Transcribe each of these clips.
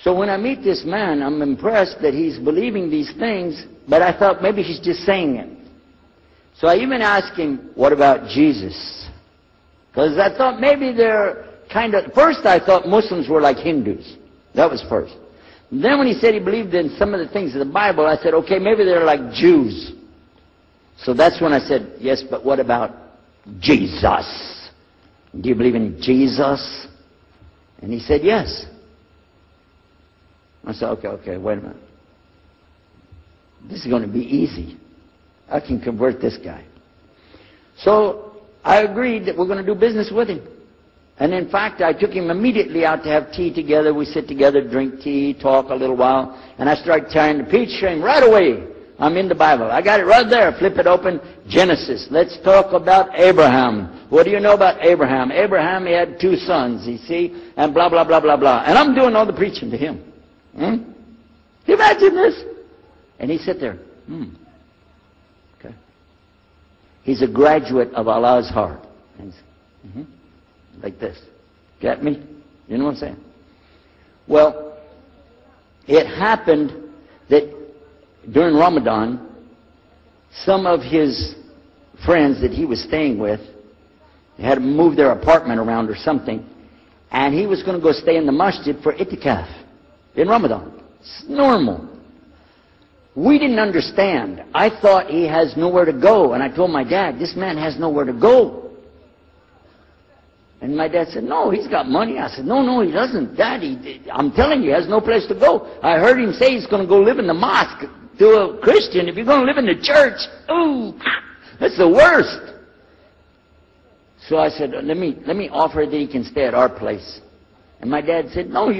So when I meet this man, I'm impressed that he's believing these things, but I thought maybe he's just saying it. So I even asked him, what about Jesus? Because I thought maybe they're kind of, first I thought Muslims were like Hindus. That was first. Then when he said he believed in some of the things of the Bible, I said, okay, maybe they're like Jews. So that's when I said, yes, but what about Jesus? Do you believe in Jesus? And he said, yes. I said, okay, wait a minute. This is going to be easy. I can convert this guy. So I agreed that we're going to do business with him. And in fact, I took him immediately out to have tea together. We sit together, drink tea, talk a little while. And I started tying the peach string right away. I'm in the Bible. I got it right there. Flip it open. Genesis. Let's talk about Abraham. What do you know about Abraham? Abraham, he had 2 sons, you see, and blah, blah, blah, blah, blah. And I'm doing all the preaching to him. Can you imagine this? And he sit there. Okay. He's a graduate of Allah's heart. Like this. Get me? You know what I'm saying? Well, it happened that during Ramadan, some of his friends that he was staying with had to move their apartment around or something, and he was going to go stay in the masjid for itikaf in Ramadan. It's normal. We didn't understand. I thought he has nowhere to go, and I told my dad, this man has nowhere to go. And my dad said, no, he's got money. I said, no, he doesn't. Dad, I'm telling you, he has no place to go. I heard him say he's going to go live in the mosque to a Christian. If you're going to live in the church, ooh, that's the worst. So I said, let me offer that he can stay at our place. And my dad said, no,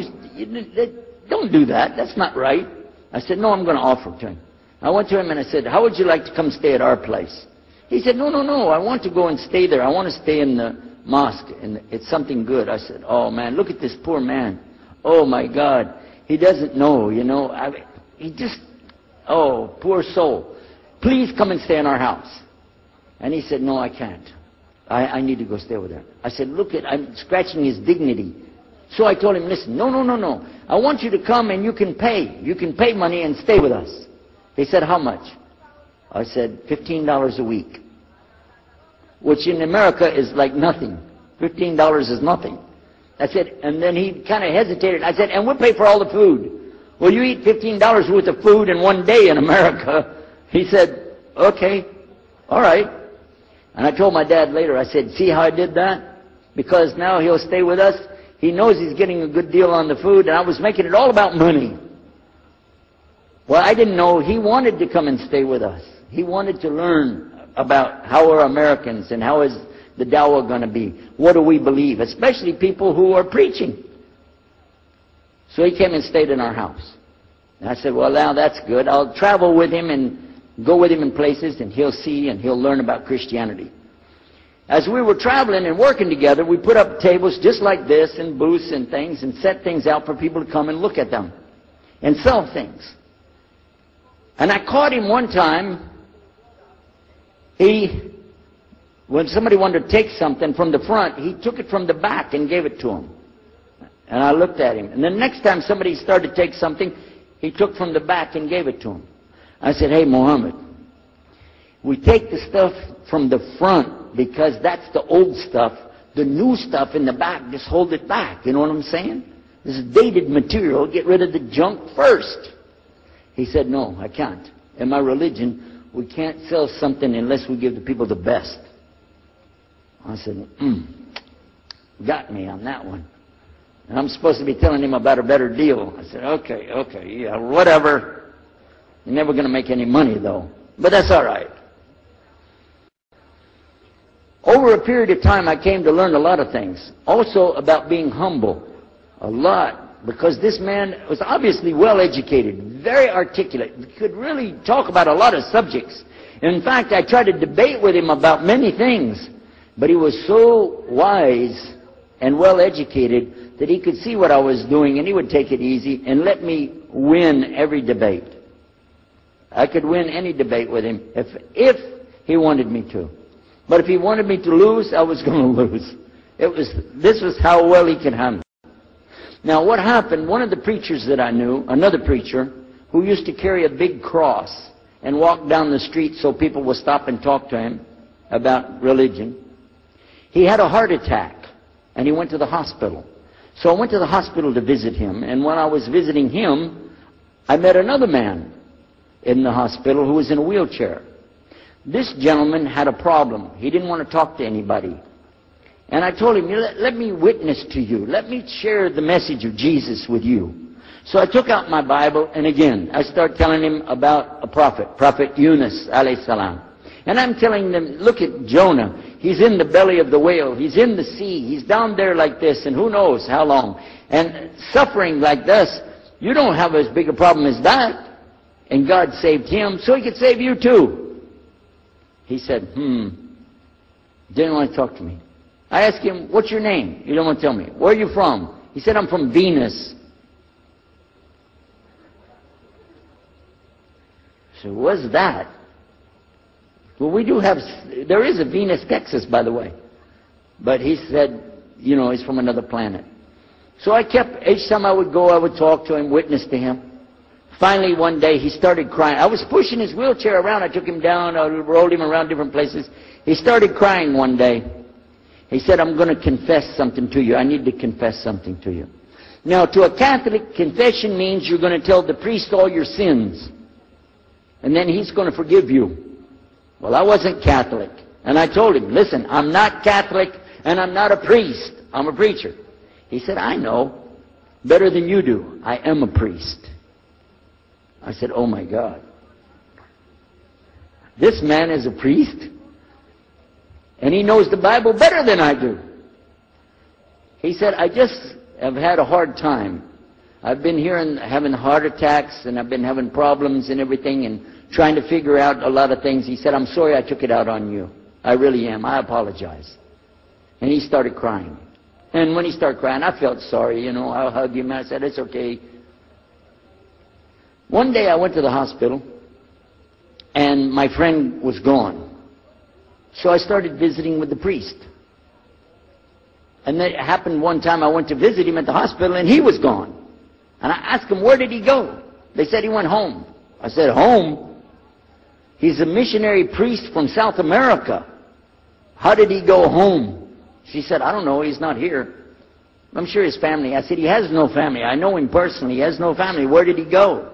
don't do that. That's not right. I said, no, I'm going to offer to him. I went to him and I said, how would you like to come stay at our place? He said, no, I want to go and stay there. I want to stay in the mosque, and it's something good. I said, oh man, look at this poor man. Oh my God, he doesn't know, you know. Oh, poor soul. Please come and stay in our house. And he said, no, I can't. I need to go stay with her. I said, I'm scratching his dignity. So I told him, listen, no. I want you to come and you can pay. You can pay money and stay with us. He said, how much? I said, $15 a week. Which in America is like nothing. $15 is nothing. I said, and then he kind of hesitated. I said, and we'll pay for all the food. Well, you eat $15 worth of food in one day in America. He said, okay, all right. And I told my dad later, I said, see how I did that? Because now he'll stay with us. He knows he's getting a good deal on the food, and I was making it all about money. Well, I didn't know he wanted to come and stay with us. He wanted to learn about how are Americans and how is the dawah going to be. What do we believe? Especially people who are preaching. So he came and stayed in our house. And I said, well, now that's good. I'll travel with him and go with him in places, and he'll see and he'll learn about Christianity. As we were traveling and working together, we put up tables just like this and booths and things and set things out for people to come and look at them and sell things. And I caught him one time. When somebody wanted to take something from the front, he took it from the back and gave it to him. And I looked at him. And the next time somebody started to take something, he took from the back and gave it to him. I said, hey, Muhammad, we take the stuff from the front because that's the old stuff. The new stuff in the back, just hold it back. You know what I'm saying? This is dated material. Get rid of the junk first. He said, no, I can't. In my religion, we can't sell something unless we give the people the best. I said, got me on that one. And I'm supposed to be telling him about a better deal. I said, okay, yeah, whatever. You're never going to make any money, though. But that's all right. Over a period of time, I came to learn a lot of things. Also about being humble. A lot. Because this man was obviously well-educated, very articulate, could really talk about a lot of subjects. In fact, I tried to debate with him about many things, but he was so wise and well-educated that he could see what I was doing, and he would take it easy and let me win every debate. I could win any debate with him if he wanted me to. But if he wanted me to lose, I was going to lose. This was how well he could handle. Now what happened, one of the preachers that I knew, another preacher, who used to carry a big cross and walk down the street so people would stop and talk to him about religion, he had a heart attack and he went to the hospital. So I went to the hospital to visit him, and when I was visiting him, I met another man in the hospital who was in a wheelchair. This gentleman had a problem. He didn't want to talk to anybody. And I told him, let me witness to you. Let me share the message of Jesus with you. So I took out my Bible, and again, I started telling him about a prophet, Prophet Yunus, alayhi salam. And I'm telling them, look at Jonah. He's in the belly of the whale. He's in the sea. He's down there like this, and who knows how long. And suffering like this, you don't have as big a problem as that. And God saved him, so he could save you too. He said, didn't want to talk to me. I asked him, what's your name? You don't want to tell me. Where are you from? He said, I'm from Venus. So what's that? Well, we do have, there is a Venus, Texas, by the way. But he said, you know, he's from another planet. So I kept, each time I would go, I would talk to him, witness to him. Finally, one day, he started crying. I was pushing his wheelchair around. I took him down. I rolled him around different places. He started crying one day. He said, I'm going to confess something to you. I need to confess something to you. Now, to a Catholic, confession means you're going to tell the priest all your sins. And then he's going to forgive you. Well, I wasn't Catholic. And I told him, listen, I'm not Catholic and I'm not a priest. I'm a preacher. He said, I know. Better than you do. I am a priest. I said, oh my God. This man is a priest? And he knows the Bible better than I do. He said, I just have had a hard time. I've been here and having heart attacks, and I've been having problems and everything, and trying to figure out a lot of things. He said, I'm sorry I took it out on you. I really am. I apologize. And he started crying. And when he started crying, I felt sorry, you know. I hugged him. I said, it's okay. One day I went to the hospital, and my friend was gone. So I started visiting with the priest. And that happened one time I went to visit him at the hospital, and he was gone. And I asked him, where did he go? They said he went home. I said, home? He's a missionary priest from South America. How did he go home? She said, I don't know, he's not here. I'm sure his family. I said, he has no family. I know him personally. He has no family. Where did he go?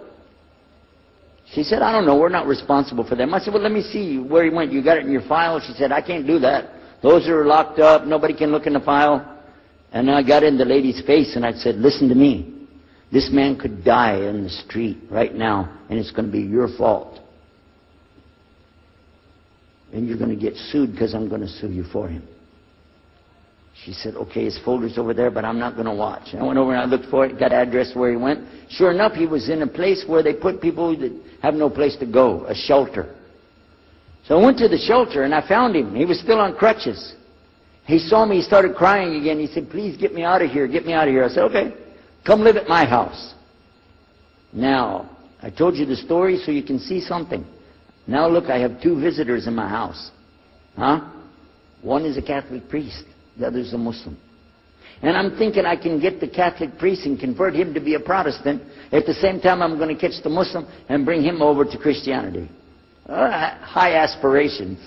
She said, I don't know. We're not responsible for them. I said, well, let me see where he went. You got it in your file? She said, I can't do that. Those are locked up. Nobody can look in the file. And I got in the lady's face and I said, listen to me. This man could die in the street right now, and it's going to be your fault. And you're going to get sued because I'm going to sue you for him. She said, okay, his folder's over there, but I'm not going to watch. I went over and I looked for it, got address where he went. Sure enough, he was in a place where they put people that have no place to go, a shelter. So I went to the shelter and I found him. He was still on crutches. He saw me, he started crying again. He said, please get me out of here, get me out of here. I said, okay, come live at my house. Now, I told you the story so you can see something. Now look, I have 2 visitors in my house. One is a Catholic priest. The other is a Muslim. And I'm thinking I can get the Catholic priest and convert him to be a Protestant. At the same time, I'm going to catch the Muslim and bring him over to Christianity. High aspirations.